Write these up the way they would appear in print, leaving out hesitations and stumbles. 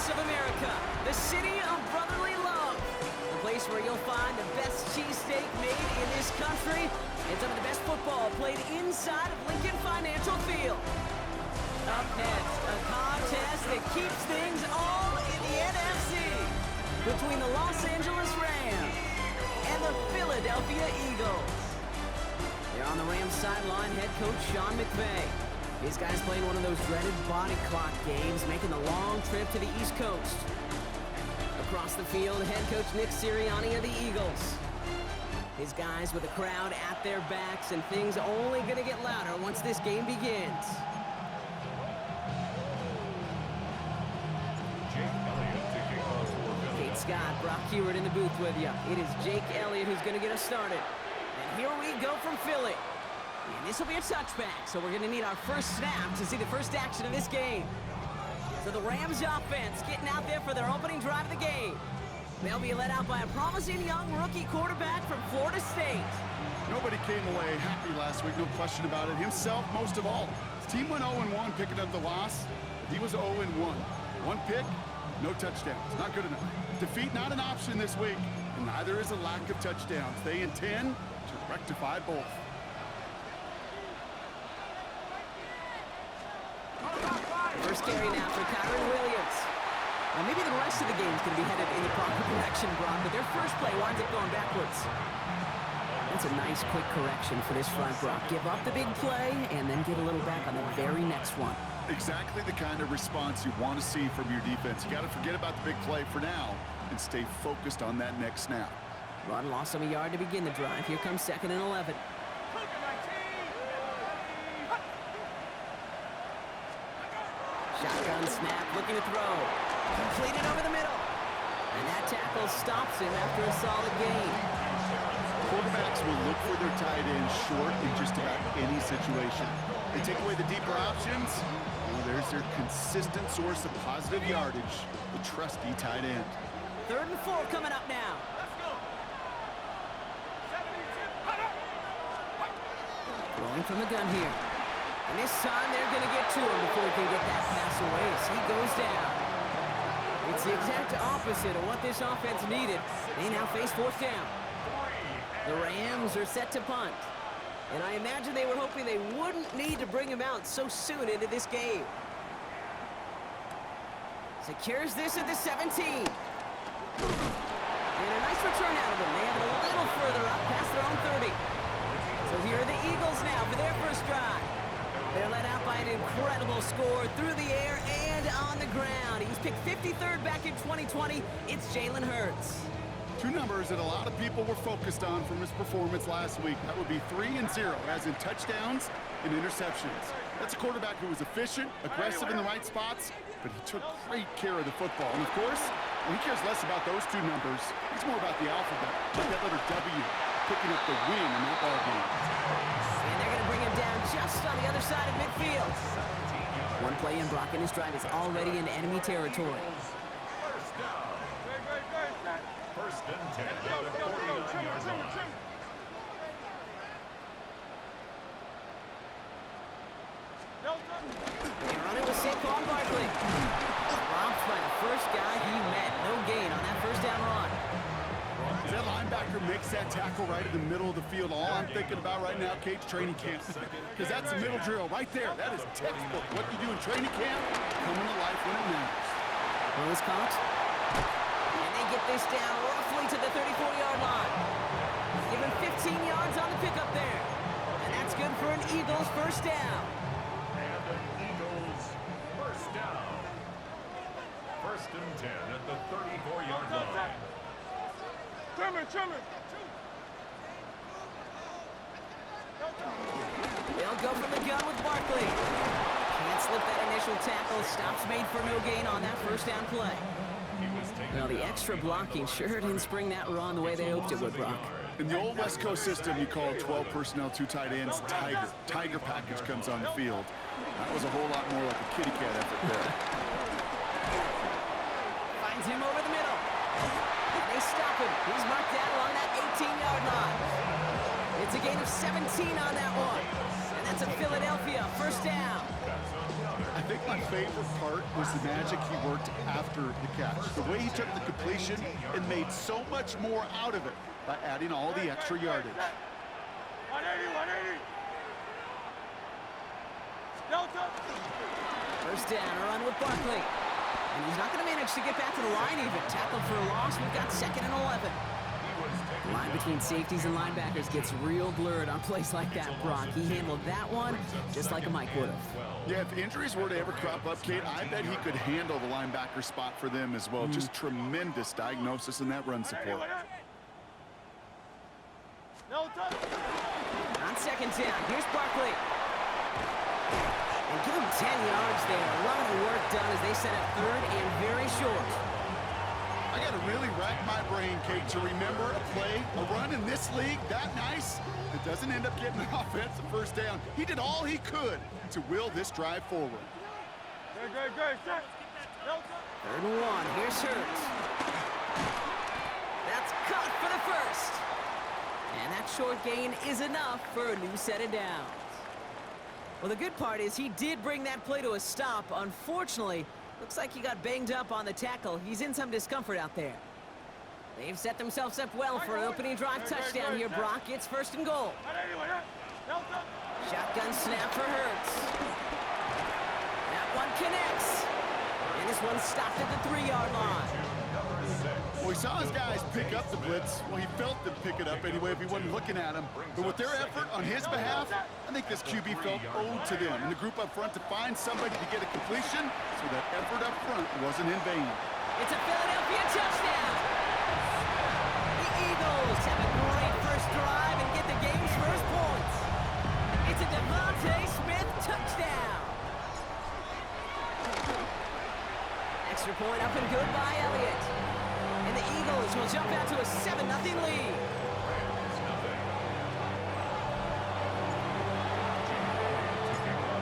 voice of America, the city of brotherly love. The place where you'll find the best cheesesteak made in this country and some of the best football played inside of Lincoln Financial Field. Up next, a contest that keeps things all in the NFC between the Los Angeles Rams and the Philadelphia Eagles. They're on the Rams sideline, head coach Sean McVay. These guys playing one of those dreaded body clock games, making the long trip to the East Coast. Across the field, head coach Nick Sirianni of the Eagles. His guys with the crowd at their backs, and things only going to get louder once this game begins. Kate Scott, Brock Heward in the booth with you. It is Jake Elliott who's going to get us started. And here we go from Philly. And this will be a touchback, so we're going to need our first snap to see the first action of this game. So the Rams offense getting out there for their opening drive of the game. They'll be led out by a promising young rookie quarterback from Florida State. Nobody came away happy last week, no question about it. Himself, most of all. His team went 0-1 picking up the loss. He was 0-1. One pick, no touchdowns. Not good enough. Defeat not an option this week, and neither is a lack of touchdowns. They intend to rectify both. First carry now for Kyron Williams. Now maybe the rest of the game's going to be headed in the proper direction, Brock, but their first play winds up going backwards. That's a nice quick correction for this front, Brock. Give up the big play and then get a little back on the very next one. Exactly the kind of response you want to see from your defense. You got to forget about the big play for now and stay focused on that next snap. Run lost some a yard to begin the drive. Here comes 2nd and 11. Shotgun snap, looking to throw. Completed over the middle. And that tackle stops him after a solid gain. Quarterbacks will look for their tight end short in just about any situation. They take away the deeper options. Well, there's their consistent source of positive yardage, the trusty tight end. 3rd and 4 coming up now. Throwing from the gun here. And this time they're going to get to him before he can get that pass away as he goes down. It's the exact opposite of what this offense needed. They now face 4th down. The Rams are set to punt. And I imagine they were hoping they wouldn't need to bring him out so soon into this game. Secures this at the 17. And a nice return out of them. They have it a little further up past their own 30. So here are the Eagles now for their first drive. They're led out by an incredible score through the air and on the ground. He was picked 53rd back in 2020. It's Jalen Hurts. Two numbers that a lot of people were focused on from his performance last week. That would be 3 and 0, as in touchdowns and interceptions. That's a quarterback who was efficient, aggressive in the right spots, but he took great care of the football. And of course, he cares less about those two numbers. It's more about the alphabet, like that letter W, picking up the win in that ball game. And they're going to bring him down just on the other side of midfield. One play in, Brock, and his drive is already in enemy territory. First and 10 at the 49-yard line. They run it with Saquon Barkley. Romped by the first guy he met. No gain on that first down run. That linebacker makes that tackle right in the middle of the field. All I'm thinking about right now, Kate's training camp. Because that's a middle drill right there. That is textbook. What you do in training camp, coming to life when it matters. Well, is caught. And they get this down roughly to the 34-yard line. Give him 15 yards on the pickup there. And that's good for an Eagles first down. And an Eagles first down. First and 10 at the 34-yard line. They'll go from the gun with Barkley. Can't slip that initial tackle. Stops made for no gain on that first down play. Well, the extra blocking sure didn't spring that run the way they hoped it would, Brock. In the old West Coast system, you call 12 personnel, 2 tight ends, Tiger. Tiger package comes on the field. That was a whole lot more like a kitty cat effort there. Finds him over the middle. And they stop him. He's marked down along that 18-yard line. It's a gain of 17 on that one. And that's a Philadelphia first down. I think my favorite part was the magic he worked after the catch. The way he took the completion and made so much more out of it by adding all the extra yardage. 180. First down, a run with Barkley. And he's not going to manage to get back to the line even. Tackled for a loss. We've got 2nd and 11. The line between safeties and linebackers gets real blurred on plays like that, Brock. He handled that one just like a Mike would have. Yeah, if injuries were to ever crop up, Kate, I bet he could handle the linebacker spot for them as well. Just tremendous diagnosis in that run support. On 2nd down, here's Barkley. And give him 10 yards there. A lot of work done as they set up 3rd and very short. I got to really rack my brain, Kate, to remember a play, a run in this league that nice that doesn't end up getting an offensive first down. He did all he could to will this drive forward. 3rd and 1, here's Hurts. That's caught for the first. And that short gain is enough for a new set of downs. Well, the good part is he did bring that play to a stop. Unfortunately, looks like he got banged up on the tackle. He's in some discomfort out there. They've set themselves up well for an opening drive touchdown here, Brock. It's 1st and goal. Shotgun snap for Hurts. That one connects. And this one stopped at the 3-yard line. Well, he saw his guys pick up the blitz. Well, he felt them pick it up anyway if he wasn't looking at him. But with their effort on his behalf, I think this QB felt owed to them and the group up front to find somebody to get a completion so that effort up front wasn't in vain. It's a Philadelphia touchdown. The Eagles have a great first drive and get the game's first points. It's a Devontae Smith touchdown. Extra point up and good by Elliott. And the Eagles will jump out to a 7-0 lead.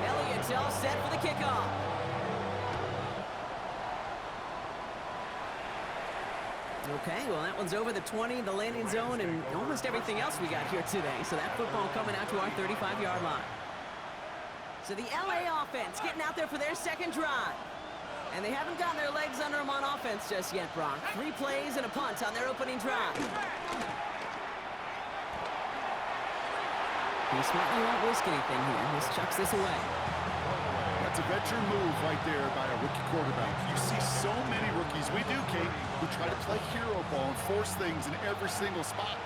Elliott's all set for the kickoff. Okay, well, that one's over the 20, the landing zone, and almost everything else we got here today. So that football coming out to our 35-yard line. So the LA offense getting out there for their 2nd drive. And they haven't gotten their legs under them on offense just yet, Brock. 3 plays and a punt on their opening drive. He smartly won't risk anything here. Just chucks this away. That's a veteran move right there by a rookie quarterback. You see so many rookies, we do, Kate, who try to play hero ball and force things in every single spot.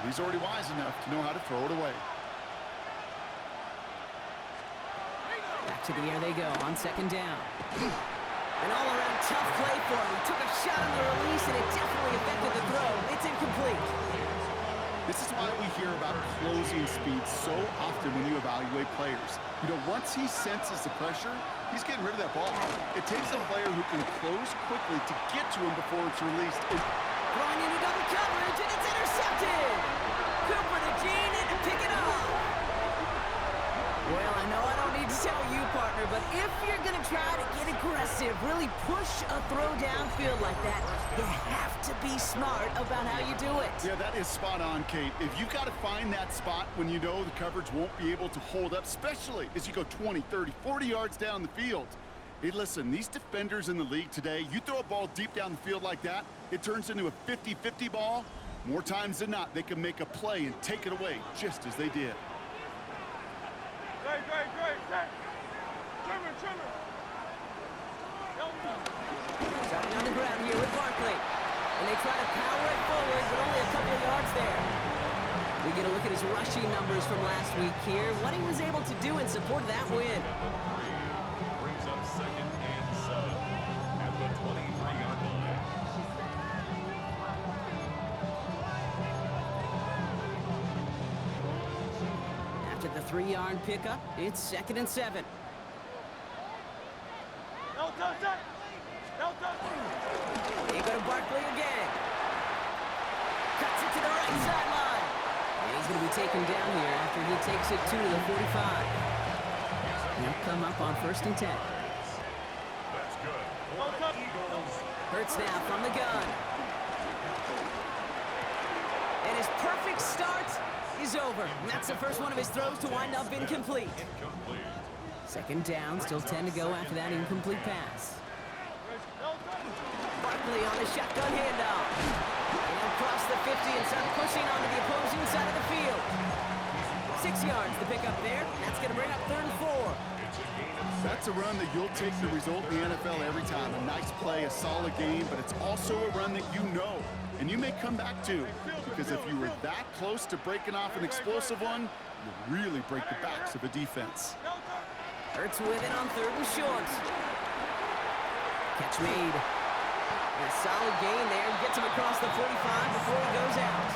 He's already wise enough to know how to throw it away. Back to the air they go on 2nd down. An all-around tough play for him. He took a shot on the release, and it definitely affected the throw. It's incomplete. This is why we hear about closing speed so often when you evaluate players. You know, once he senses the pressure, he's getting rid of that ball. It takes a player who can close quickly to get to him before it's released. Throwing into double coverage, and it's intercepted. Cooper to Gene in to pick it up. Well, I know I don't need to tell you, partner, but if you're going to try to get aggressive, really push a throw downfield like that, you have to be smart about how you do it. Yeah, that is spot on, Kate. If you've got to find that spot when you know the coverage won't be able to hold up, especially as you go 20, 30, 40 yards down the field. Hey, listen, these defenders in the league today, you throw a ball deep down the field like that, it turns into a 50-50 ball. More times than not, they can make a play and take it away, just as they did. Starting on the ground here with Barkley. And they try to power it forward, but only a couple of yards there. We get a look at his rushing numbers from last week here. What he was able to do in support of that win. Brings up 2nd and 7 at the 23-yard line. After the 3-yard pickup, it's 2nd and 7. They go to Barkley again. Cuts it to the right sideline. And he's going to be taken down here after he takes it to the 45. He'll come up on 1st and 10. That's good. Eagles. Hurts now from the gun. And his perfect start is over. And that's the first one of his throws to wind up incomplete. Incomplete. Second down, still 10 to go after that incomplete pass. Barkley on the shotgun handoff. And he'll cross the 50 and start pushing onto the opposing side of the field. 6 yards to pick up there. That's going to bring up 3rd and 4. That's a run that you'll take the result in the NFL every time. A nice play, a solid game, but it's also a run that you know and you may come back to, because if you were that close to breaking off an explosive one, you really break the backs of a defense. Hurts with it on 3rd and short. Catch made. And a solid gain there. Gets him across the 45 before he goes out.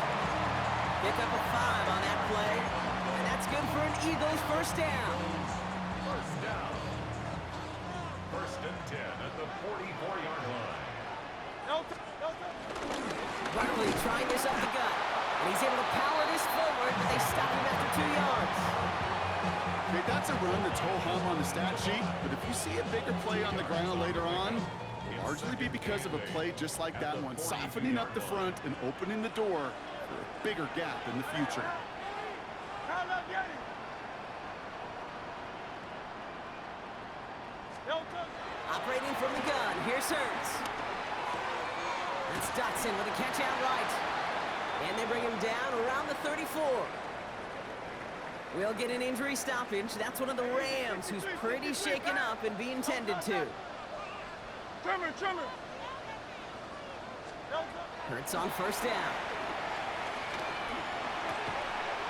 Pick up a 5 on that play. And that's good for an Eagles first down. First down. 1st and 10 at the 44-yard line. Barkley trying this up the gut. And he's able to power this forward, but they stop him after 2 yards. Okay, that's a run that's ho-hum on the stat sheet, but if you see a bigger play on the ground later on, it'll largely be because of a play just like that one, softening up the front and opening the door for a bigger gap in the future. Operating from the gun, here's Hurts. That's Dotson with a catch out right. And they bring him down around the 34. We'll get an injury stoppage. That's one of the Rams who's pretty shaken up and being tended to. Hurts on 1st down.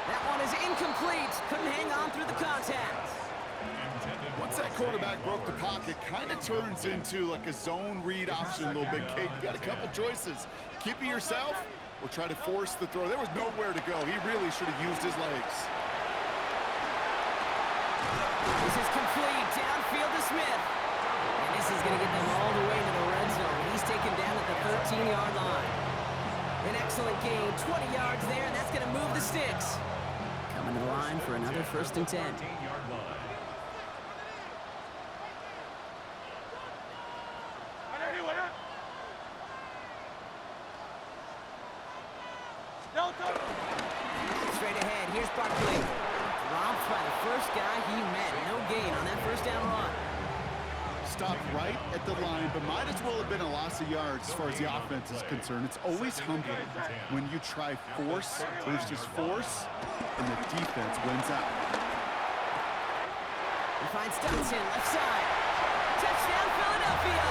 That one is incomplete. Couldn't hang on through the contact. Once that quarterback broke the pocket, kind of turns into like a zone read option a little bit, Kate. You got a couple choices. Keep it yourself or try to force the throw. There was nowhere to go. He really should have used his legs. This is complete. Downfield to Smith. And this is going to get them all the way to the red zone. He's taken down at the 13-yard line. An excellent gain. 20 yards there, and that's going to move the sticks. Coming to the line for another 1st and 10. 13-yard line. Straight ahead, here's Barkley. Robbed by the first guy he met. No gain on that 1st down run. Stopped right at the line, but might as well have been a loss of yards as far as the offense is concerned. It's always humbling when you try force versus force, and the defense wins out. He finds Dotson, left side. Touchdown, Philadelphia!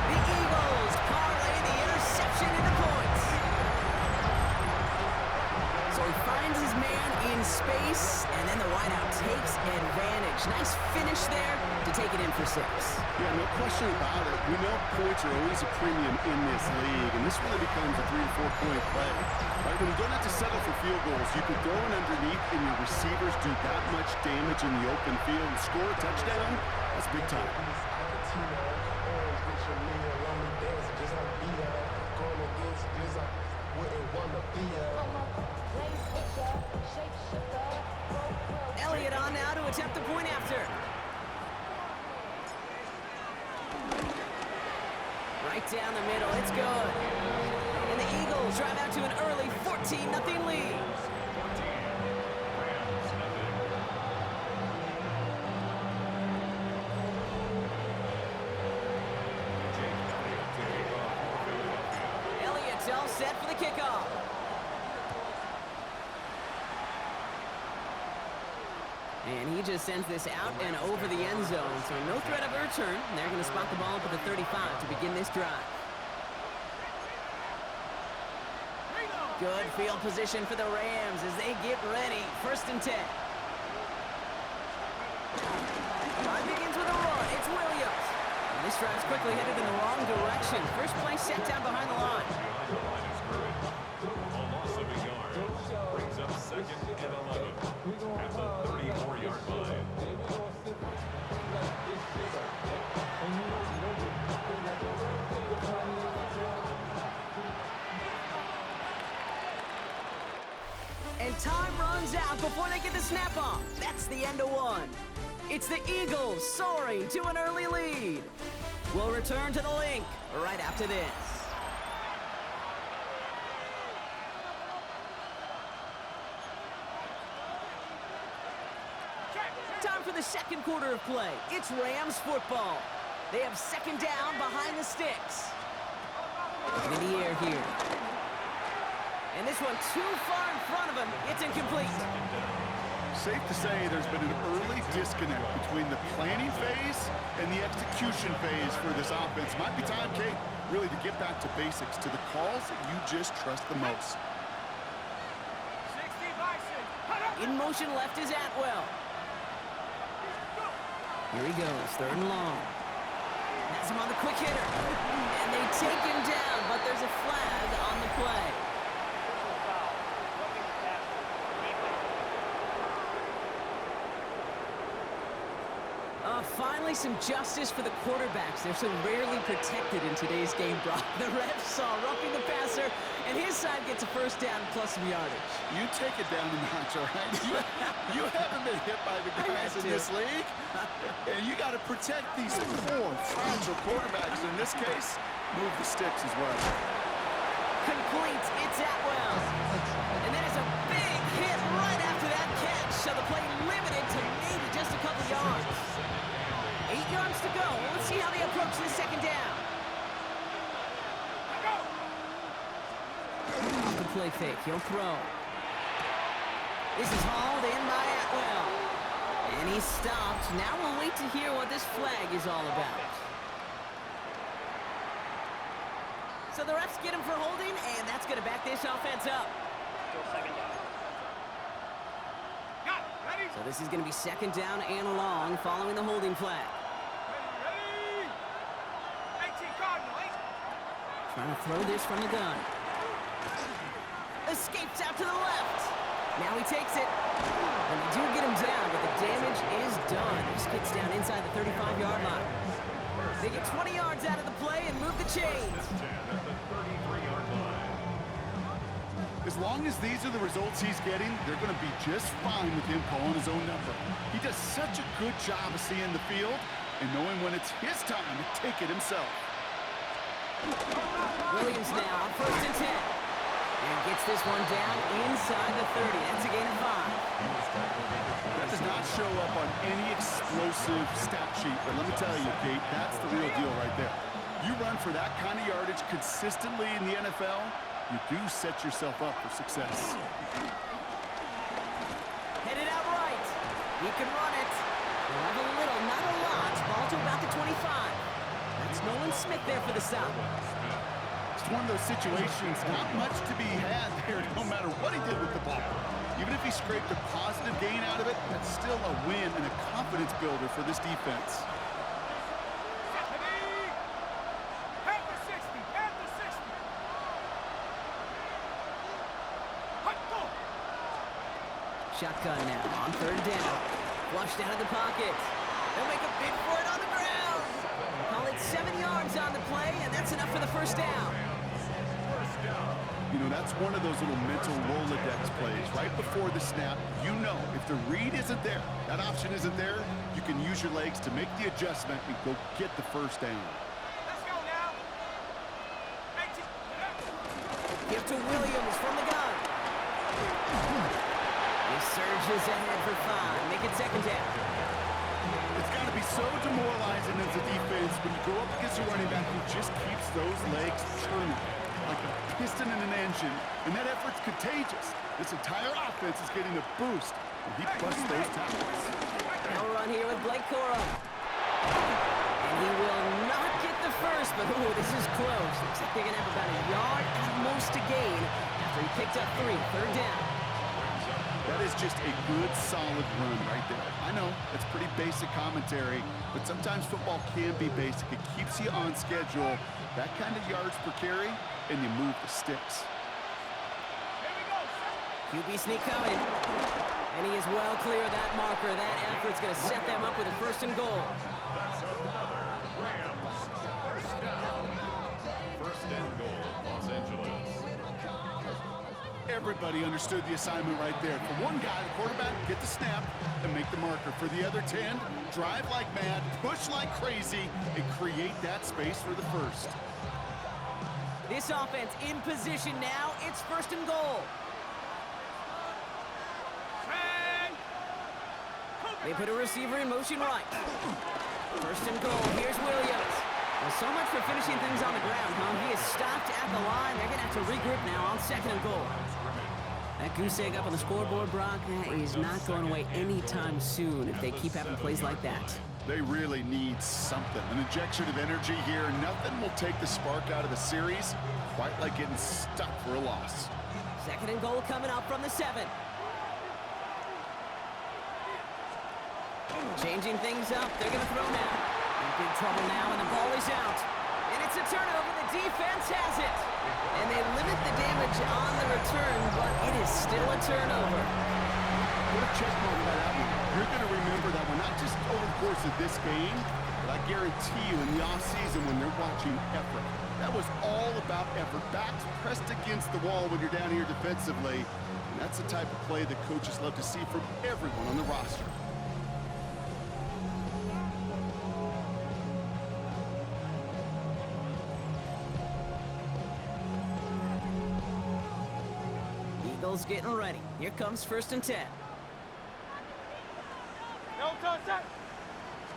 The Eagles parlay the interception into points. So he finds his man in space, and then the wideout takes advantage. Nice finish there to take it in for 6. Yeah, no question about it. We know points are always a premium in this league, and this really becomes a 3- to 4-point play. Right, when you don't have to settle for field goals, you can throw it underneath, and your receivers do that much damage in the open field and score a touchdown. That's big time. Elliott on now to attempt the point after. Right down the middle, it's good. And the Eagles drive out to an early 14-0 lead. Elliott's all set for the kickoff. And he just sends this out and over the end zone, so no threat of a return. They're going to spot the ball up at the 35 to begin this drive. Good field position for the Rams as they get ready. 1st and 10. Drive begins with a run. It's Williams. And this drive's quickly headed in the wrong direction. First play set down behind the line. A loss of a yard. Brings up 2nd and 11 at the 34-yard line. And time runs out before they get the snap off. That's the end of one. It's the Eagles soaring to an early lead. We'll return to the link right after this. Time for the the second quarter of play. It's Rams football. They have second down behind the sticks. Looking in the air here. And this one too far in front of him. It's incomplete. Safe to say there's been an early disconnect between the planning phase and the execution phase for this offense. Might be time, Kate, really to get back to basics, to the calls that you just trust the most. In motion left is Atwell. Here he goes, third and long. Has him on the quick hitter. And they take him down, but there's a flag on the play. Finally, some justice for the quarterbacks. They're so rarely protected in today's game, Brock. The ref saw roughing the passer, and his side gets a first down plus some yardage. You take it down a notch, all right? You haven't been hit by the guys in this league, and you got to protect these poor, fragile quarterbacks. In this case, move the sticks as well. Complete. It's Atwell. And that is a big hit right after that catch, so the play limited to maybe just a couple yards. 8 yards to go. Let's see how they approach the second down. Off the play fake. He'll throw. This is hauled in by Atwell. And he's stopped. Now we'll wait to hear what this flag is all about. So the refs get him for holding, and that's going to back this offense up. So this is going to be second down and long following the holding flag. Trying to throw this from the gun. Escapes out to the left. Now he takes it. And they do get him down, but the damage is done. This gets down inside the 35-yard line. They get 20 yards out of the play and move the chains. As long as these are the results he's getting, they're going to be just fine with him calling his own number. He does such a good job of seeing the field and knowing when it's his time to take it himself. Williams now on 1st and 10. And gets this one down inside the 30. That's a gain of 5. That does not show up on any explosive stat sheet, but let me tell you, Kate, that's the real deal right there. You run for that kind of yardage consistently in the NFL, you do set yourself up for success. Headed out right. He can run it. He'll have a little, not a lot. Ball to about the 25. That's Nolan Smith there for the stop. It's one of those situations, not much to be had there no matter what he did with the ball. Even if he scraped a positive gain out of it, that's still a win and a confidence builder for this defense. Shotgun now on 3rd down. Flushed out of the pocket. They'll make a bid for it on the ground. Call it 7 yards on the play, and that's enough for the first down. You know, that's one of those little mental Rolodex plays. Right before the snap, you know if the read isn't there, that option isn't there, you can use your legs to make the adjustment and go get the first down. Let's go now. Give to Williams from the gun. He surges ahead for 5. Make it second down. It's got to be so demoralizing as a defense when you go up against a running back who just keeps those legs turning like a piston in an engine, and that effort's contagious. This entire offense is getting a boost when he busts those tackles. Now run here with Blake Corum. And he will not get the first, but ooh, this is close. Looks like they're going to have about a yard at most to gain after he picked up 3. 3rd down. That is just a good, solid run right there. I know, it's pretty basic commentary, but sometimes football can be basic. It keeps you on schedule. That kind of yards per carry, and you move the sticks. QB sneak coming. And he is well clear of that marker. That effort's going to set them up with a 1st and goal. That's another Rams first down. 1st and goal, Los Angeles. Everybody understood the assignment right there. For one guy, the quarterback, get the snap and make the marker. For the other 10, drive like mad, push like crazy, and create that space for the first. This offense in position now. It's 1st and goal. They put a receiver in motion right. First and goal. Here's Williams. Well, so much for finishing things on the ground, huh? He is stopped at the line. They're going to have to regroup now on second and goal. That goose egg up on the scoreboard, Brock, that is not going away anytime soon if they keep having plays like that. They really need something. An injection of energy here. Nothing will take the spark out of the series quite like getting stuck for a loss. Second and goal coming up from the 7. Changing things up. They're going to throw now. In big trouble now, and the ball is out. And it's a turnover. The defense has it. And they limit the damage on the return, but it is still a turnover. Put a check mark by that one. You're going to remember that one, not just over the course of this game, but I guarantee you in the offseason when they're watching effort. That was all about effort. Backs pressed against the wall when you're down here defensively. And that's the type of play that coaches love to see from everyone on the roster. Eagles getting ready. Here comes first and 10. No touch.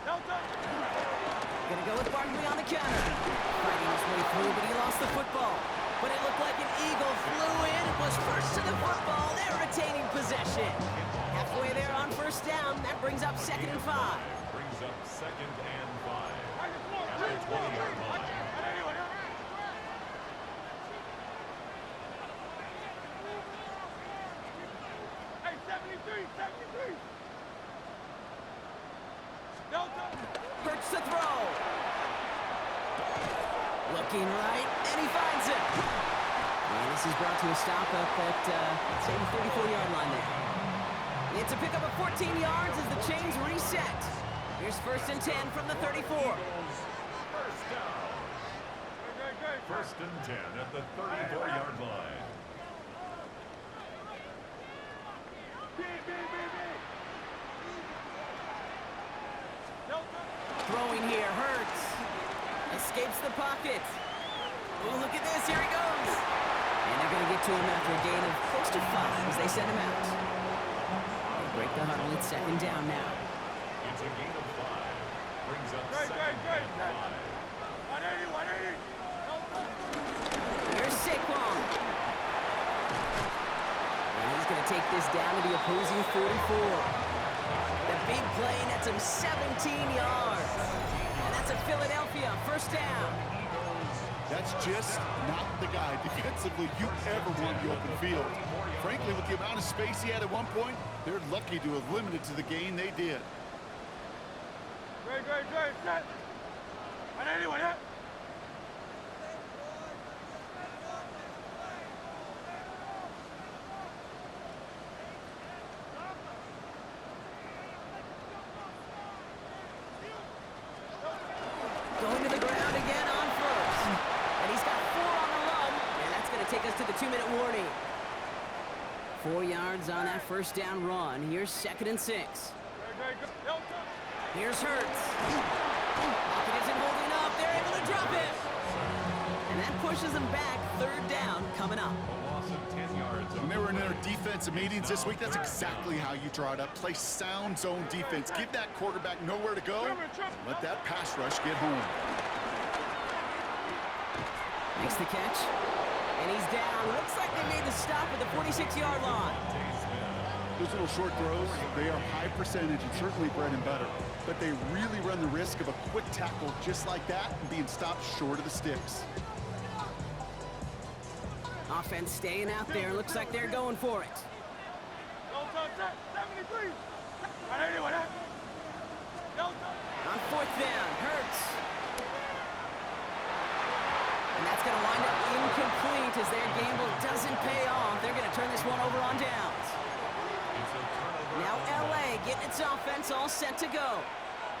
No touch. Gonna go with Barkley on the counter. Fighting his way through, but he lost the football. But it looked like an Eagle flew in, was first to the football. They're retaining possession. Halfway there on first down. That brings up second and 5. Brings up second and 5. At the 20-yard line. Hey, 73. No touch. Hurts the throw. Looking right, and he finds it. And this is brought to a stop up at, say, the 34-yard line there. It's a pickup of 14 yards as the chains reset. Here's first and 10 from the 34. First down. First and 10 at the 34-yard line. Throwing here, Hurts. Escapes the pocket. Ooh, look at this, here he goes. And they're going to get to him after a gain of close to 5 as they send him out. They break the huddle, it's second down now. It's a gain of 5. Brings up second and 5. 180. Here's Saquon. And he's going to take this down to the opposing 44. The big play nets him 17 yards. And that's a Philadelphia first down. That's just not the guy defensively you ever want the open field. Frankly, with the amount of space he had at one point, they're lucky to have limited to the gain they did. Great. Set. 180. Going to the ground again on first. And he's got 4 on the run. And that's going to take us to the 2-minute warning. 4 yards on that first down run. Here's second and 6. Here's Hurts. Pocket isn't holding up. They're able to drop it. And that pushes them back. Third down coming up. A loss of 10 yards. When they were in their defensive meetings this week, that's exactly how you draw it up. Play sound zone defense. Give that quarterback nowhere to go. Let that pass rush get home. Makes the catch. And he's down. Looks like they made the stop at the 46-yard line. Those little short throws, they are high percentage and certainly bread and butter. But they really run the risk of a quick tackle just like that and being stopped short of the sticks. Offense staying out there. Looks like they're going for it. No touch. 73. 180. No touch. On fourth down, Hurts. And that's going to wind up incomplete as their gamble doesn't pay off. They're going to turn this one over on downs. Now LA getting its offense all set to go.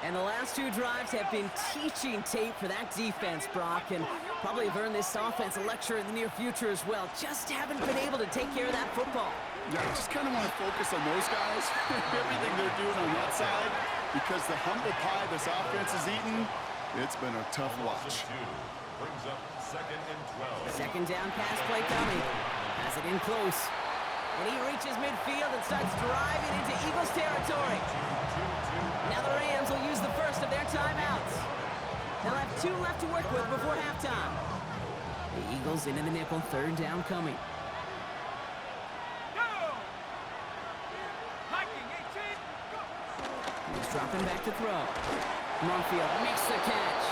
And the last 2 drives have been teaching tape for that defense, Brock, and probably have earned this offense a lecture in the near future as well. Just haven't been able to take care of that football. Yeah, I just kind of want to focus on those guys, everything they're doing on that side, because the humble pie this offense is eating, it's been a tough watch. Brings up second and 12. Second down pass play coming. Has it in close. And he reaches midfield and starts driving into Eagles territory. Now the Rams will use the first of their timeouts. They'll have 2 left to work with before halftime. The Eagles into the nickel, 3rd down coming. He's dropping back to throw. Monfield makes the catch.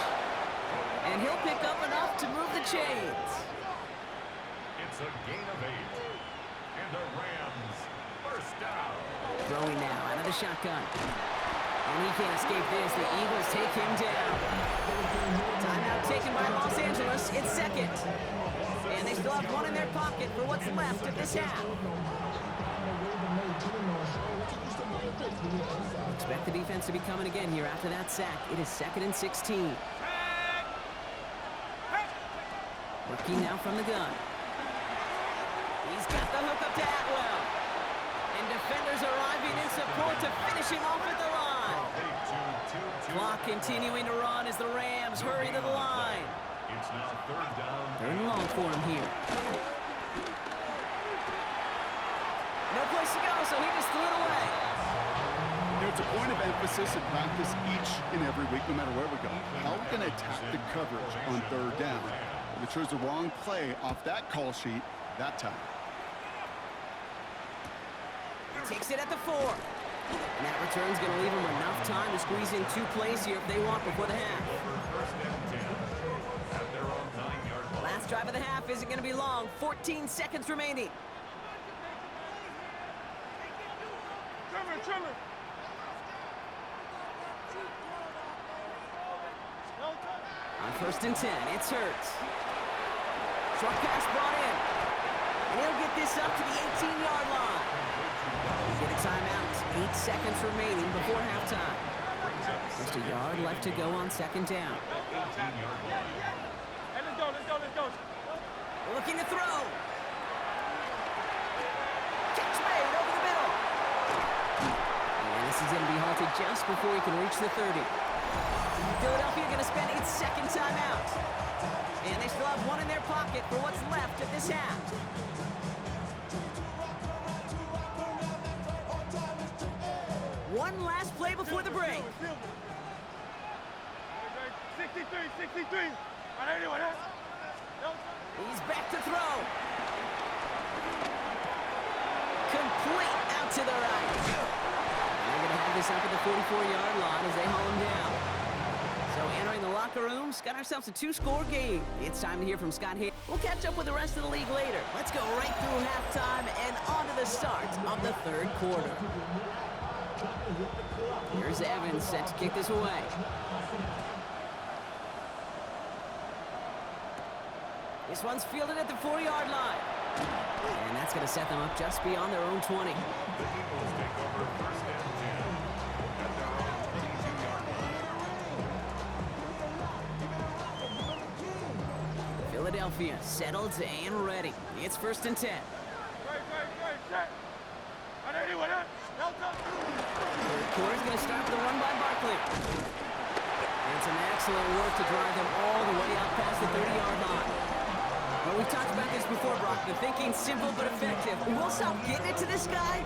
And he'll pick up enough to move the chains. It's a gain of 8. And the Rams, first down. Throwing now out of the shotgun. And he can't escape this. The Eagles take him down. Timeout taken by Los Angeles. It's 2nd. And they still have 1 in their pocket for what's left of this half. Expect the defense to be coming again here after that sack. It is 2nd and 16. Working now from the gun. He's got the hook up to Atwell. And defenders arriving in support to finish him off at the line. Clock continuing to run as the Rams hurry to the line. It's now 3rd down. 3rd and long for him here. No place to go, so he just threw it away. You know, it's a point of emphasis in practice each and every week, no matter where we go. How are we going to attack the coverage on 3rd down? They chose the wrong play off that call sheet that time. He takes it at the 4. And that return's going to leave him enough time to squeeze in 2 plays here if they want before the half. Last drive of the half isn't going to be long. 14 seconds remaining. Trimmer. On 1st and 10, it's Hurts. Short pass brought in. And he'll get this up to the 18-yard line. We get a timeout. 8 seconds remaining before halftime. Just a yard left to go on 2nd down. Hey, let's go. Looking to throw. Catch made over the middle. And this is going to be halted just before he can reach the 30. Philadelphia going to spend its 2nd timeout. And they still have 1 in their pocket for what's left of this half. One last play before the break. 63. He's back to throw. Complete out to the right. And they're going to have this up at the 44-yard line as they haul him down. So entering the locker rooms, got ourselves a 2-score game. It's time to hear from Scott Hayes. We'll catch up with the rest of the league later. Let's go right through halftime and on to the start of the 3rd quarter. Here's Evans set to kick this away. This one's fielded at the 4-yard line. And that's going to set them up just beyond their own 20. The Eagles take over 1st and 10 at their own 22-yard line. Philadelphia settled and ready. It's 1st and 10. Set. Third quarter's going to start with a run by Barkley. And some excellent work to drive them all the way out past the 30-yard line. Well, we've talked about this before, Brock. The thinking's simple but effective. We'll stop getting it to this guy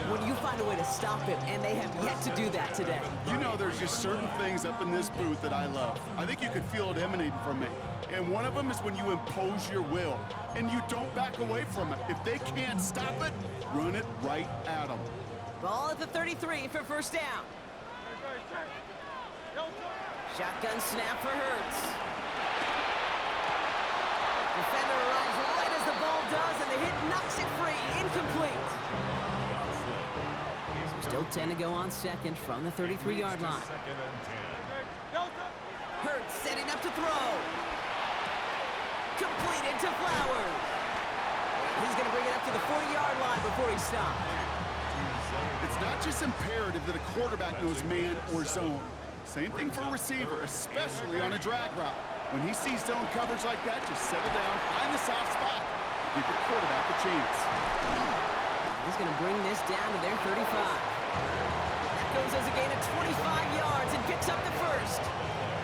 when you find a way to stop him, and they have yet to do that today. You know, there's just certain things up in this booth that I love. I think you can feel it emanating from me. And one of them is when you impose your will, and you don't back away from it. If they can't stop it, run it right at them. Ball at the 33 for 1st down. Shotgun snap for Hurts. Defender arrives right as the ball does, and the hit knocks it free. Incomplete. Still 10 to go on 2nd from the 33-yard line. 2nd and 10. Hurts setting up to throw. Completed to Flowers. He's going to bring it up to the 40-yard line before he stops. It's not just imperative that a quarterback knows man or zone. Same thing for a receiver, especially on a drag route. When he sees zone coverage like that, just settle down, find the soft spot, give your quarterback a chance. He's going to bring this down to their 35. That goes as a gain of 25 yards and picks up the 1st.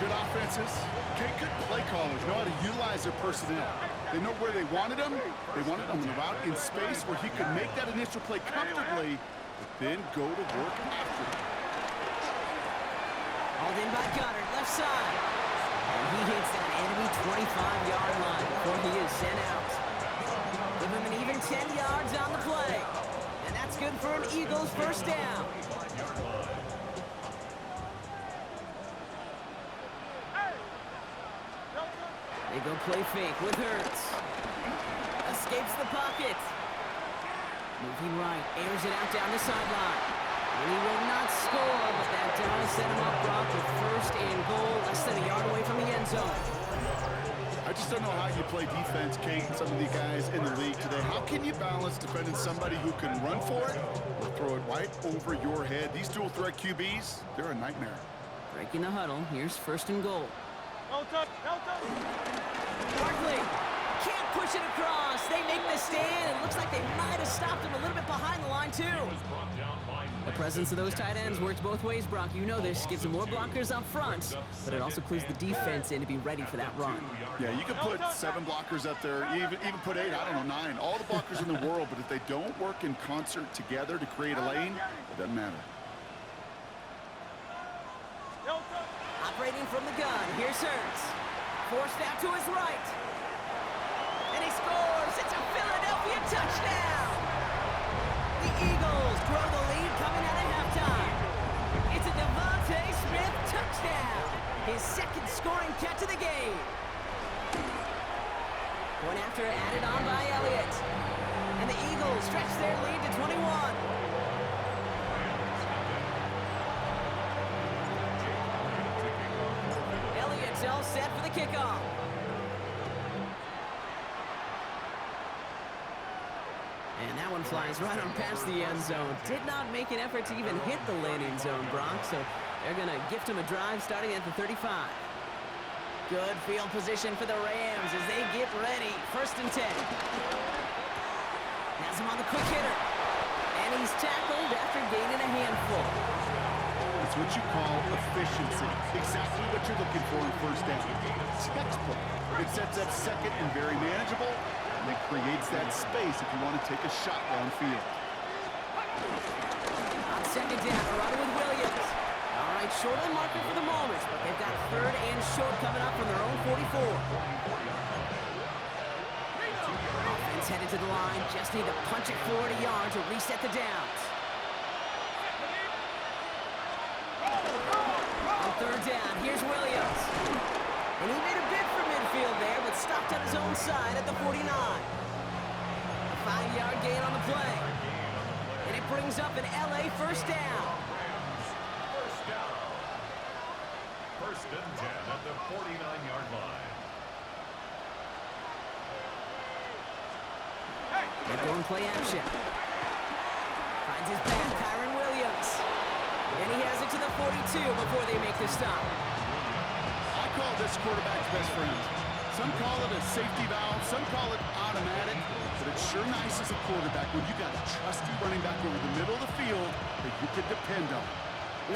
Good offenses, okay, good play callers know how to utilize their personnel. They know where they wanted him. They wanted him on the route in space where he could make that initial play comfortably, but then go to work after it. Hauled in by Goddard, left side. And he hits that enemy 25-yard line before he is sent out. Give him an even 10 yards on the play. And that's good for an Eagles first down. They go play fake with Hurts. Escapes the pocket. Moving right, airs it out down the sideline. And he will not score, but that does set him up, Brock, with first and goal, less than a yard away from the end zone. I just don't know how you play defense, Kate, and some of the guys in the league today. How can you balance defending somebody who can run for it or throw it right over your head? These dual threat QBs, they're a nightmare. Breaking the huddle, here's first and goal. No touch, no touch. Barkley can't push it across. They make the stand. It looks like they might have stopped him a little bit behind the line, too. The presence of those tight ends works both ways, Brock. You know this. Gives them more blockers up front, but it also clues the defense in to be ready for that run. Yeah, you can put 7 blockers up there, even put 8, I don't know, 9. All the blockers in the world, but if they don't work in concert together to create a lane, it doesn't matter. No touch. Operating from the gun, here's Hurts. Forced out to his right. And he scores! It's a Philadelphia touchdown! The Eagles grow the lead coming out of halftime. It's a Devontae Smith touchdown! His second scoring catch of the game. Point after added on by Elliott. And the Eagles stretch their lead to 21. All set for the kickoff. And that one flies right on past the end zone. Did not make an effort to even hit the landing zone, Brock, so they're going to gift him a drive starting at the 35. Good field position for the Rams as they get ready. First and 10. Has him on the quick hitter. And he's tackled after gaining a handful. It's what you call efficiency. Exactly what you're looking for in first down. Textbook. It sets up second and very manageable, and it creates that space if you want to take a shot downfield. On second down, running with Williams. All right, short on marker for the moment, but they've got third and short coming up from their own 44. Offense headed to the line. Just need to punch it 40 yards to reset the downs. Third down, here's Williams. And he made a bid for midfield there, but stopped on his own side at the 49. A 5-yard gain on the play. And it brings up an LA first down. First down. First and 10 at the 49-yard line. They're going play action. Finds his back, Kyron Williams. And he has it to the 42 before they make the stop. I call this quarterback's best friend. Some call it a safety valve, some call it automatic, but it's sure nice as a quarterback when you got a trusty running back over the middle of the field that you can depend on.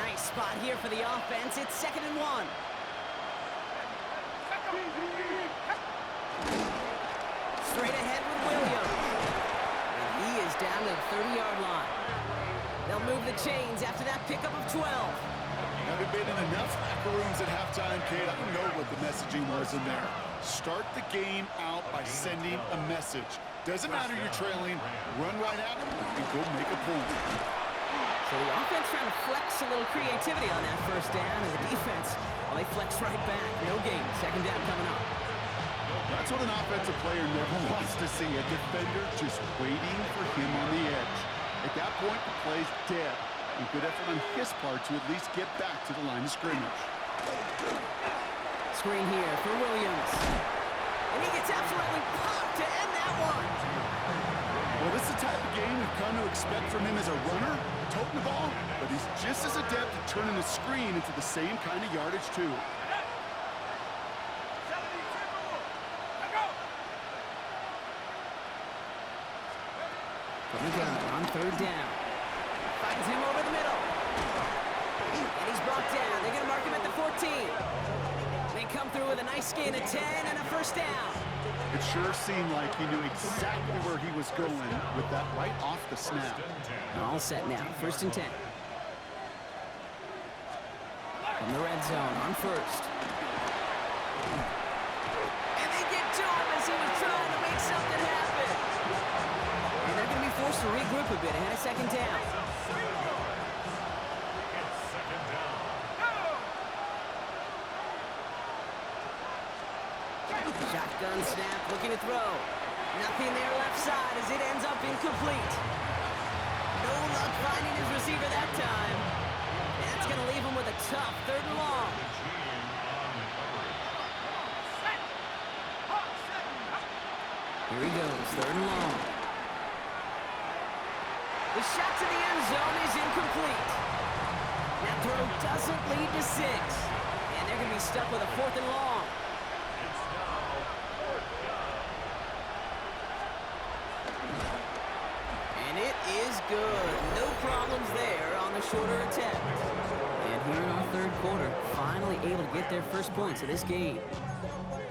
Nice spot here for the offense. It's 2nd and 1. Straight ahead with Williams. And he is down to the 30-yard line. They'll move the chains after that pickup of 12. Haven't been in enough locker rooms at halftime, Kate. I don't know what the messaging was in there. Start the game out by sending a message. Doesn't matter you're trailing, run right at them and go make a point. So the offense trying to flex a little creativity on that first down, and the defense, well, they flex right back. No gain. Second down coming up. That's what an offensive player never wants to see, a defender just waiting for him on the edge. At that point, the play's dead. A good effort on his part to at least get back to the line of scrimmage. Screen here for Williams. And he gets absolutely popped to end that one. Well, this is the type of game we've come to expect from him as a runner, toting the ball, but he's just as adept at turning the screen into the same kind of yardage, too. From the gun on third down. Finds him over the middle. And he's brought down. They're going to mark him at the 14. They come through with a nice gain of 10 and a first down. It sure seemed like he knew exactly where he was going with that right off the snap. All set now, 1st and 10. From the red zone on first. And they get to him as he was trying to make something happen. And they're going to be forced to regroup a bit ahead of 2nd down. Shotgun snap, looking to throw. Nothing there left side as it ends up incomplete. No luck finding his receiver that time. That's going to leave him with a tough 3rd and long. Here he goes, 3rd and long. The shot to the end zone is incomplete. That throw doesn't lead to 6. And they're going to be stuck with a 4th and long. And it is good. No problems there on the shorter attempt. And here in our 3rd quarter, finally able to get their first points of this game.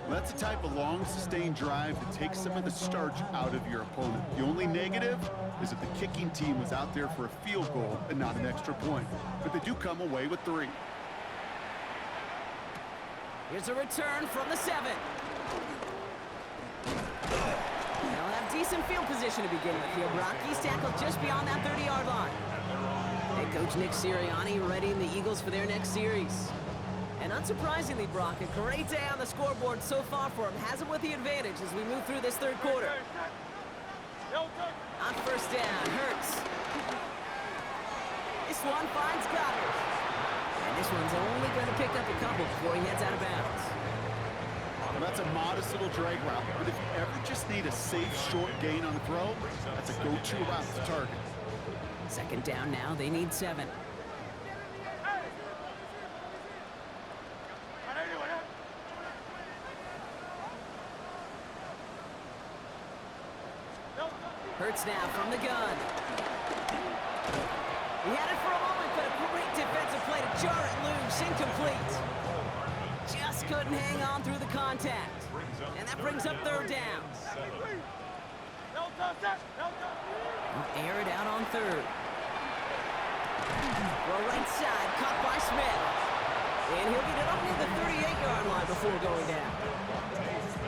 Well, that's the type of long, sustained drive that takes some of the starch out of your opponent. The only negative is that the kicking team was out there for a field goal and not an extra point. But they do come away with 3. Here's a return from the 7. They'll have decent field position to begin with here, Brock. He's tackled just beyond that 30-yard line. Head coach Nick Sirianni readying the Eagles for their next series. And unsurprisingly, Brock, a great day on the scoreboard so far for him. Has him with the advantage as we move through this 3rd quarter. On first down, Hurts. This one finds Goddard. And this one's only going to pick up a couple before he heads out of bounds. Well, that's a modest little drag route, but if you ever just need a safe, short gain on a throw, that's a go-to route to target. 2nd down now, they need 7. Hurts now from the gun. He had it for a moment, but a great defensive play to jar it loose. Incomplete. Just couldn't hang on through the contact. And that brings up 3rd down. We'll air it out on 3rd. Well, right side, caught by Smith. And he'll get it up near the 38-yard line before going down.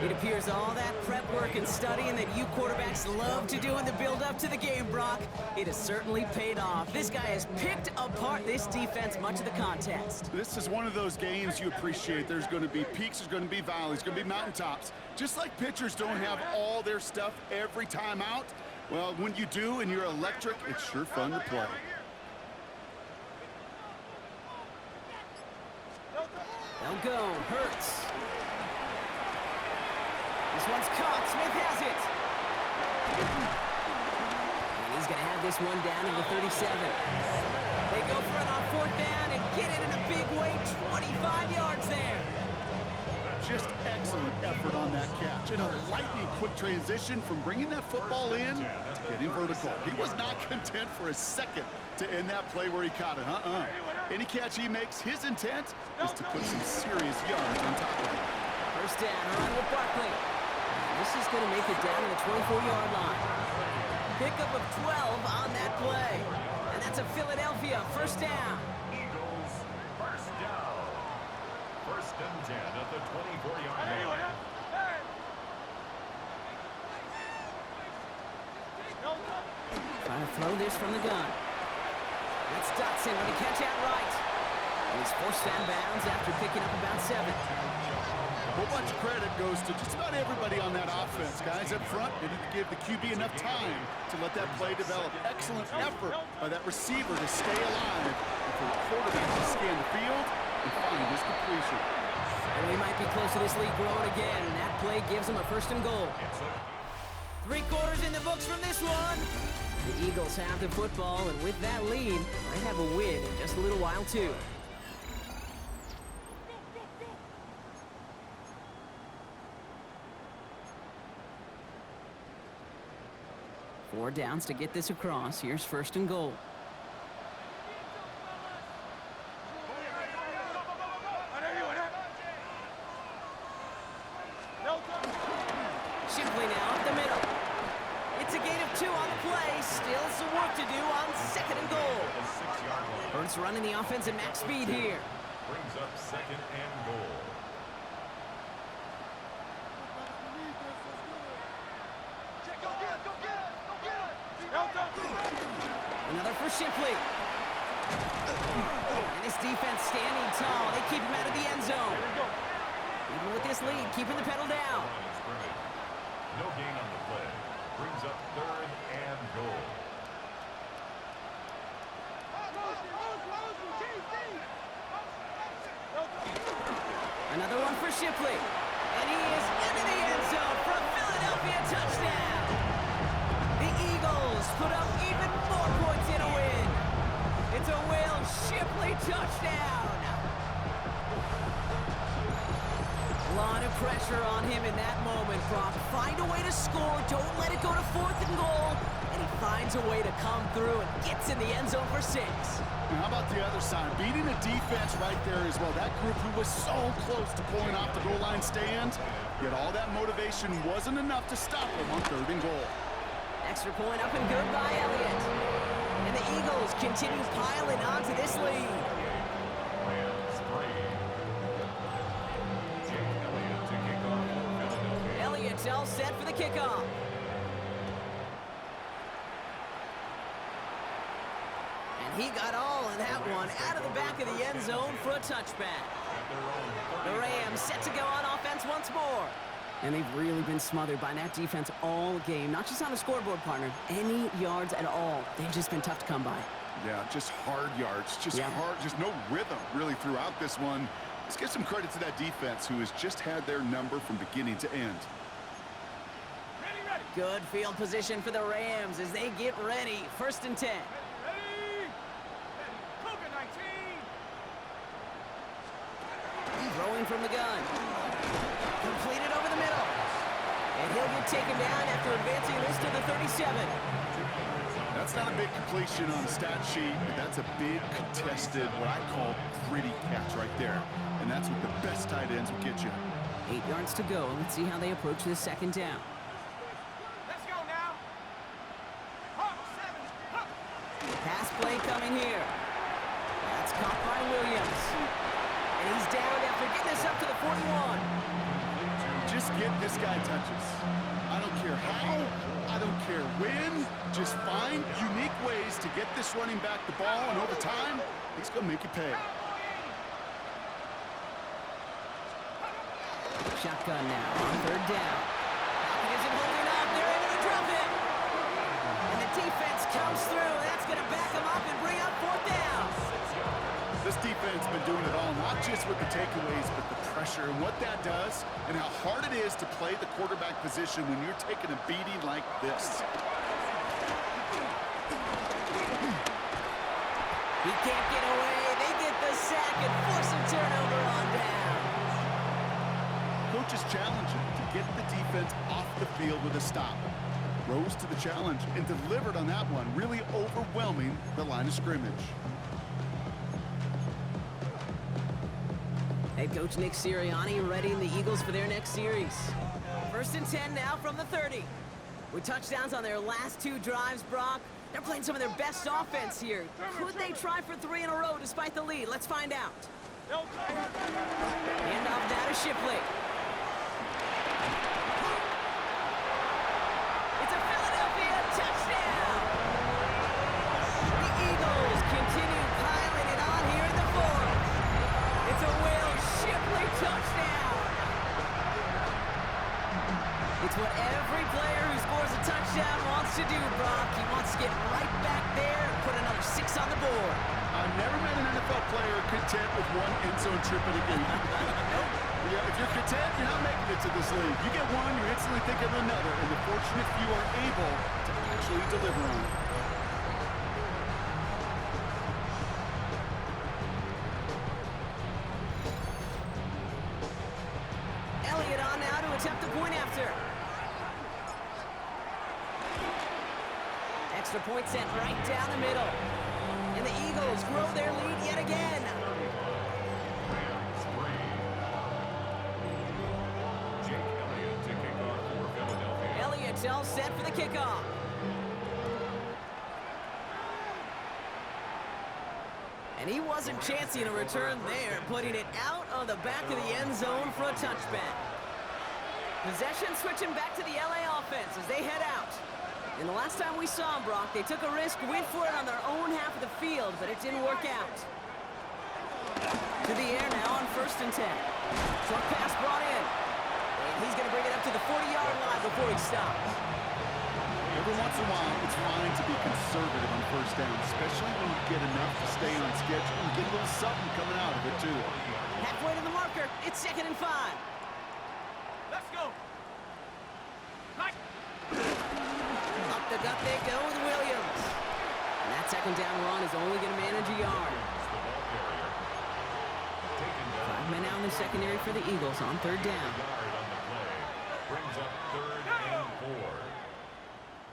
It appears all that prep work and studying that you quarterbacks love to do in the build-up to the game, Brock, it has certainly paid off. This guy has picked apart this defense much of the contest. This is one of those games you appreciate. There's going to be peaks, there's going to be valleys, there's going to be mountaintops. Just like pitchers don't have all their stuff every time out, well, when you do and you're electric, it's sure fun to play. They'll go. Hurts. This one's caught. Smith has it. And he's going to have this one down to the 37. They go for it on 4th down and get it in a big way. 25 yards there. Just excellent effort on that catch. And a lightning quick transition from bringing that football in to getting vertical. He was not content for a second to end that play where he caught it. Any catch he makes, his intent is to put some serious yards on top of it. First down, around with Barkley. This is going to make it down to the 24-yard line. Pickup of 12 on that play. And that's a Philadelphia first down. Eagles, first down. 1st and 10 at the 24-yard line. Trying to throw this from the gun. That's Dotson with a catch out right. And he's forced out of bounds after picking up about 7. A whole bunch of credit goes to just about everybody on that offense. Guys up front, they need to give the QB enough time to let that play develop. Excellent effort by that receiver to stay alive and for the quarterback to scan the field and find his completion. And we might be close to this lead growing again. And that play gives him a 1st and goal. 3 quarters in the books from this one. The Eagles have the football, and with that lead, might have a win in just a little while, too. Four downs to get this across. Here's 1st and goal. Shipley now up the middle. It's a gain of 2 on the play. Still some work to do on 2nd and goal. Hurts running the offense at max speed here. Brings up 2nd and goal. Another for Shipley. And this defense standing tall. They keep him out of the end zone. Even with this lead, keeping the pedal down. No gain on the play. Brings up 3rd and goal. Another one for Shipley. And he is into the end zone for a Philadelphia touchdown. The Eagles put up even more points in a win. It's a Will Shipley touchdown. A lot of pressure on him in that moment, Brock. Find a way to score. Don't let it go to 4th and goal. And he finds a way to come through and gets in the end zone for 6. And how about the other side? Beating a defense right there as well. That group who was so close to pulling off the goal line stand, yet all that motivation wasn't enough to stop them on 3rd and goal. Extra point up and good by Elliott. And the Eagles continue piling onto this lead. Rams 3. Jake Elliott to kick off for Philadelphia. Elliott's all set for the kickoff. And he got all of that one out of the back of the end zone for a touchback. The Rams set to go on offense once more. And they've really been smothered by that defense all game. Not just on the scoreboard, partner. Any yards at all. They've just been tough to come by. Yeah, just hard yards. Just hard, just no rhythm really throughout this one. Let's give some credit to that defense who has just had their number from beginning to end. Good field position for the Rams as they get ready. 1st and 10. Throwing from the gun. Completed over the middle. And he'll get taken down after advancing this to the 37. That's not a big completion on the stat sheet, but that's a big contested, what I call gritty catch right there. And that's what the best tight ends will get you. 8 yards to go. Let's see how they approach this 2nd down. Let's go now. Pass play coming here. That's caught by Williams. And he's down after getting this up to the 41. Just get this guy touches. I don't care how, I don't care when. Just find unique ways to get this running back the ball, and over time, he's going to make you pay. Shotgun now on 3rd down. Falcons isn't holding up. They're into the drum hit. And the defense comes through. That's going to back them up and bring up 4th down. This defense has been doing it all, not just with the takeaways, but the pressure and what that does and how hard it is to play the quarterback position when you're taking a beating like this. He can't get away. They get the sack and force a turnover on down. Coach is challenging to get the defense off the field with a stop. Rose to the challenge and delivered on that one, really overwhelming the line of scrimmage. Head coach Nick Sirianni readying the Eagles for their next series. 1st and 10 now from the 30. With touchdowns on their last 2 drives, Brock, they're playing some of their best offense here. Could they try for 3 in a row despite the lead? Let's find out. Hand off now to Shipley. It's a Philadelphia touchdown! The Eagles continue piling it on here in the 4th. It's a Will Shipley touchdown! It's what every player who scores a touchdown wants to do, Brock. He wants to get right back there and put another 6 on the board. I've never met an NFL player content with 1 end zone trip in a game. Yeah, if you're content, you're not making it to this league. You get one, you're instantly thinking of another, and the fortunate few are able to actually deliver on it. Elliott on now to attempt the point after. Extra point sent right down the middle. And the Eagles grow their lead yet again. Rams 3. Jake Elliott to kick off for Philadelphia. all set for the kickoff. And he wasn't chancing a return there, putting it out on the back of the end zone for a touchback. Possession switching back to the LA offense as they head out. And the last time we saw them, Brock, they took a risk, went for it on their own half of the field, but it didn't work out. To the air now on 1st and 10. Short pass brought in. And he's going to bring it up to the 40-yard line before he stops. Every once in a while, it's fine to be conservative on 1st down, especially when you get enough to stay on schedule and get a little something coming out of it, too. Halfway to the marker. It's 2nd and 5. Let's go. Up the gut they go with Williams. And that 2nd down run is only going to manage a yard. 5 men out in the secondary for the Eagles on 3rd down. Brings up 3rd and 4.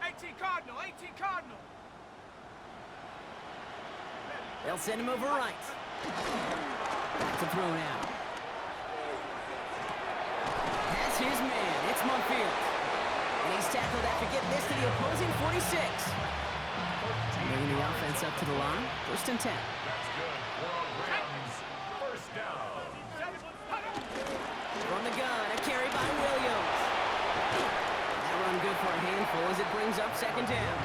18 Cardinal, 18 Cardinal. They'll send him over right. Back to throw now. That's his man. It's Mumfield. And he's tackled after getting this to the opposing 46. Bringing the offense up to the line. 1st and 10. That's good for Rams. 1st down. From the gun, a carry by Williams. That run good for a handful as it brings up 2nd down.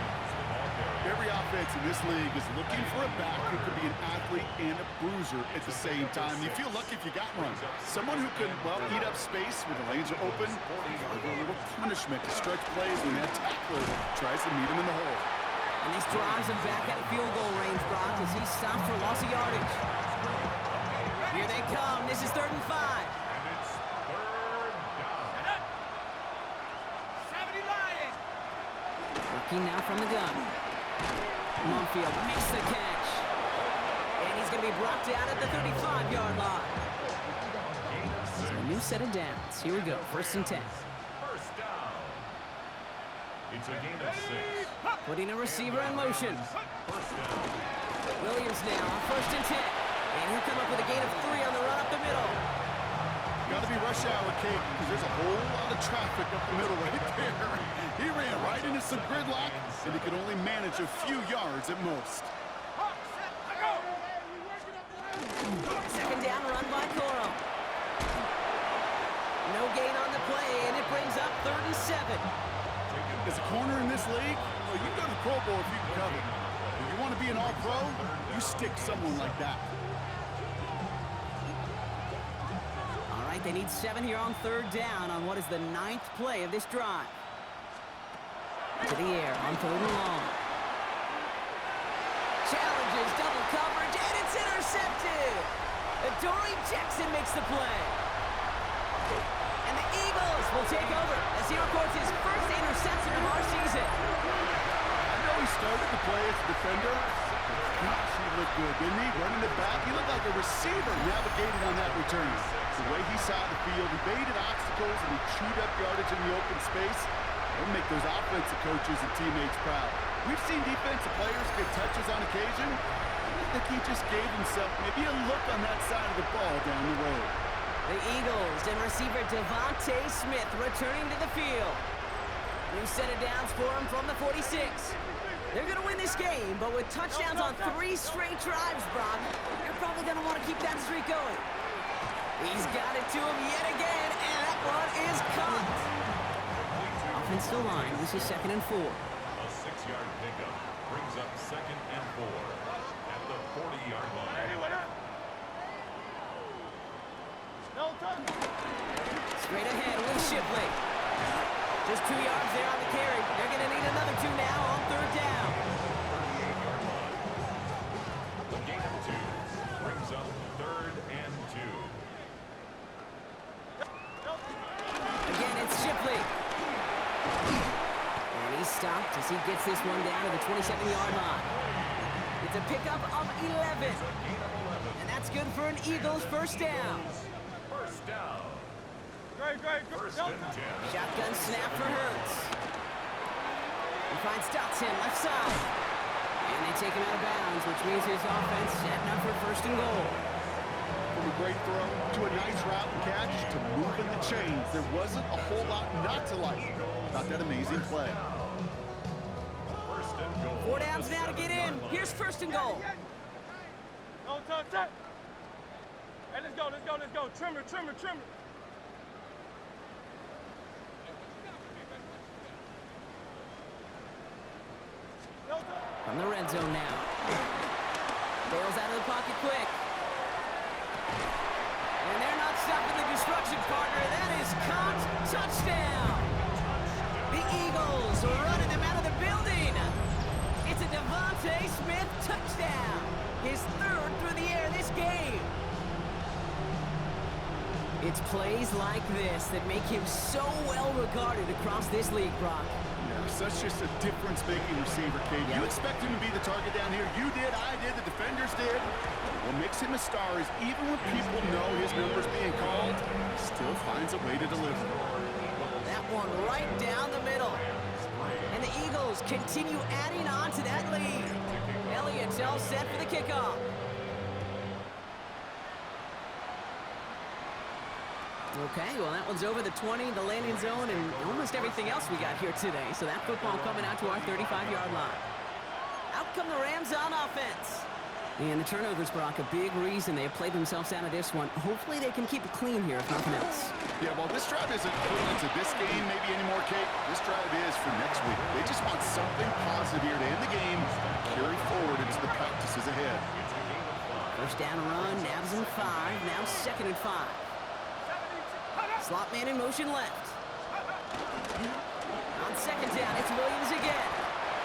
Every offense in this league is looking for a back who can be an athlete and a bruiser at the same time. You feel lucky if you got one. Someone who can, well, eat up space when the lanes are open. A little punishment to stretch plays when that tackler tries to meet him in the hole. And these drives him back at field goal range, Brock, as he stopped for loss of yardage. Here they come. This is 3rd and 5. And it's 3rd down. 70 Lions. Looking now from the gun. Mumfield makes the catch. And he's going to be brought down at the 35-yard line. So a new set of downs. Here we go. 1st and 10. 1st down. It's a gain of 6. Putting a receiver in motion. 1st down. Williams now on 1st and 10. And he'll come up with a gain of 3 on the run up the middle. Got to be rush hour, Kate, because there's a whole lot of traffic up the middle right there. He ran right into some gridlock, and he could only manage a few yards at most. 2nd down run by Coro. No gain on the play, and it brings up 3rd and 7. As a corner in this league, well, you go to the Pro Bowl if you can cover. If you want to be an all-pro, you stick someone like that. All right, they need 7 here on 3rd down on what is the 9th play of this drive. To the air on 3rd and long. Challenges double coverage, and it's intercepted. Adoree Jackson makes the play. And the Eagles will take over as he records his first interception of our season. I know he started to play as a defender. Gosh, he looked good, didn't he? Running it back, he looked like a receiver navigating on that return. The way he saw the field, he baited obstacles, and he chewed up yardage in the open space. It'll make those offensive coaches and teammates proud. We've seen defensive players get touches on occasion. I think he just gave himself maybe a look on that side of the ball down the road. The Eagles and receiver Devontae Smith returning to the field. New set of downs for him from the 46. They're going to win this game, but with touchdowns on 3 straight drives, Brock, they're probably going to want to keep that streak going. He's got it to him yet again, and that one is caught. Offensive line, this is 2nd and 4. A 6-yard pickup brings up 2nd and 4 at the 40-yard line. Straight ahead with Shipley. Just 2 yards there on the carry. They're going to need another 2 now on 3rd down. 38-yard line. The gain of 2 brings up 3rd and 2. Again, it's Shipley. And he's stopped as he gets this one down to the 27-yard line. It's a pickup of 11. And that's good for an Eagles 1st down. 1st down. Great. 1st and 10. Shotgun snap for Hurts. He finds Dotson left side. And they take him out of bounds, which means his offense setting up for 1st and goal. From a great throw to a nice route and catch to moving the chains. There wasn't a whole lot not to like. about that amazing play. First and goal. 4 downs now to get in. Here's first and goal. Don't touch that. Hey, let's go, let's go, let's go. Trimmer, trimmer, trimmer. From the red zone now. Bails out of the pocket quick. And they're not stopping the destruction, partner. That is caught. Touchdown. The Eagles running them out of the building. It's a Devontae Smith touchdown. His 3rd through the air this game. It's plays like this that make him so well regarded across this league, Brock. Yeah, such just a difference-making receiver, Kate. You expect him to be the target down here. You did, I did, the defenders did. What makes him a star is even when people know his number's being called, he still finds a way to deliver. That one right down the middle. And the Eagles continue adding on to that lead. Elliott's all set for the kickoff. Okay, well, that one's over the 20, the landing zone, and almost everything else we got here today. So that football coming out to our 35-yard line. Out come the Rams on offense. And the turnovers, Brock, a big reason they have played themselves out of this one. Hopefully they can keep it clean here, if nothing else. Yeah, well, this drive isn't equivalent to this game maybe anymore, Kate. This drive is for next week. They just want something positive here to end the game, carry forward into the practices ahead. First down run, nabs in 5, now 2nd and 5. Slot man in motion left. On 2nd down, it's Williams again.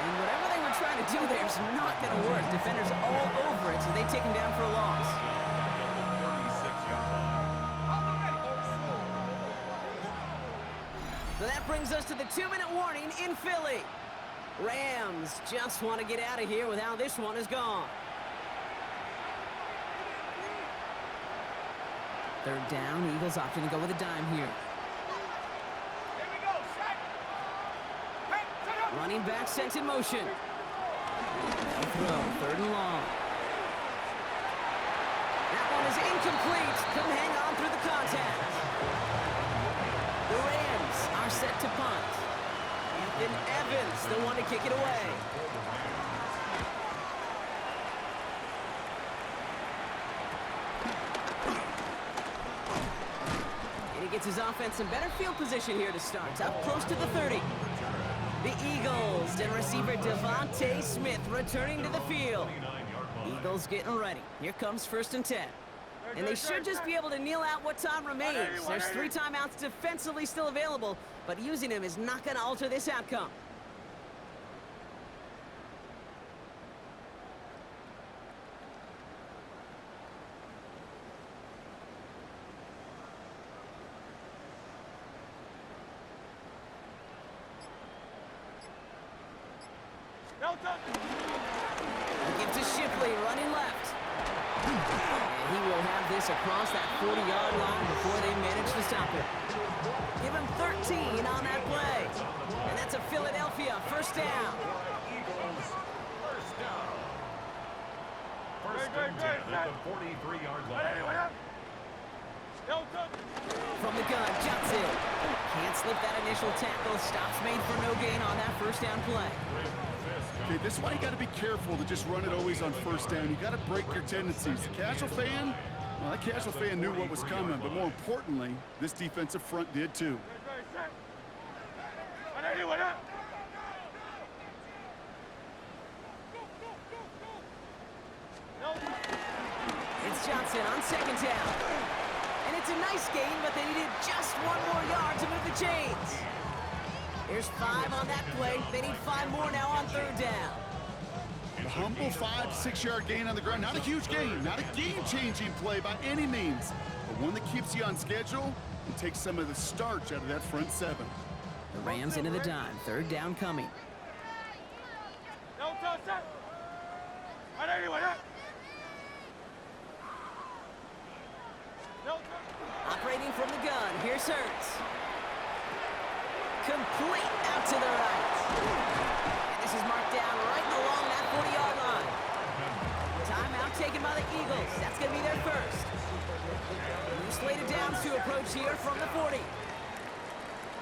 And whatever they were trying to do there is not going to work. Defenders all over it, so they take him down for a loss. So that brings us to the 2-minute warning in Philly. Rams just want to get out of here with how this one is gone. 3rd down, Eagles opting to go with a dime here. Here we go, set. Hey, set up. Running back sent in motion. Now throw, 3rd and long. That one is incomplete. Couldn't hang on through the contact. The Rams are set to punt. Ethan Evans, the one to kick it away. Gets his offense in better field position here to start. Up close to the 30. The Eagles and receiver Devontae Smith returning to the field. Eagles getting ready. Here comes 1st and 10. And they should just be able to kneel out what time remains. There's 3 timeouts defensively still available, but using them is not going to alter this outcome. Give to Shipley, running left. And he will have this across that 40-yard line before they manage to stop it. Give him 13 on that play. And that's a Philadelphia 1st down. Eagles, 1st down. 1st and 10 at the 43-yard line. From the gun, Johnson. Can't slip that initial tackle. Stops made for no gain on that 1st down play. Okay, this is why you got to be careful to just run it always on 1st down. You got to break your tendencies. The casual fan, well, that casual fan knew what was coming, but more importantly, this defensive front did too. It's Johnson on 2nd down. And it's a nice gain, but they needed just 1 more yard to move the chains. There's 5 on that play. They need 5 more now on 3rd down. A humble 5-6-yard gain on the ground. Not a huge gain, not a game-changing play by any means, but one that keeps you on schedule and takes some of the starch out of that front 7. The Rams into the dime. 3rd down coming. Operating from the gun. Here's Hurts. Complete out to the right. And this is marked down right along that 40-yard line. Timeout taken by the Eagles. That's going to be their first. New slated downs to approach here from the 40.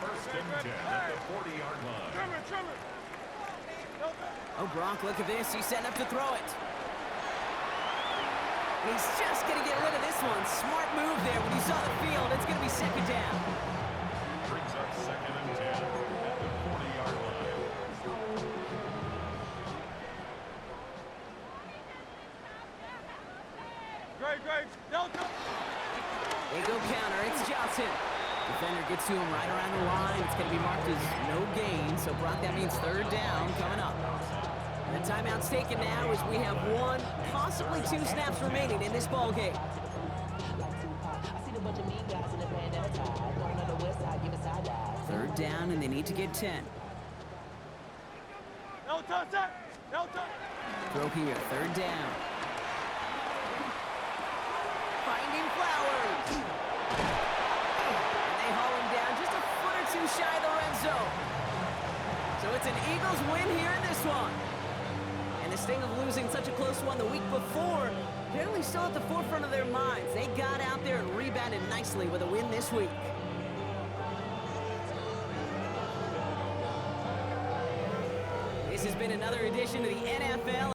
First and 10 at the 40-yard line. Trimmer. Oh, Gronk, look at this. He's setting up to throw it. He's just going to get rid of this one. Smart move there when he saw the field. It's going to be second down. Brings up second and 10 at the 40-yard line. Great. Delta. They go counter. It's Johnson. Defender gets to him right around the line. It's going to be marked as no gain. So, Brock, that means third down coming up. And the timeout's taken now as we have one, possibly two snaps remaining in this ball game. Third down, and they need to get 10. Delta. Throw here, third down. Finding Flowers. And they haul him down just a foot or two shy of the red zone. So it's an Eagles win here in this one. And the sting of losing such a close one the week before, apparently still at the forefront of their minds. They got out there and rebounded nicely with a win this week. This has been another edition of the NFL.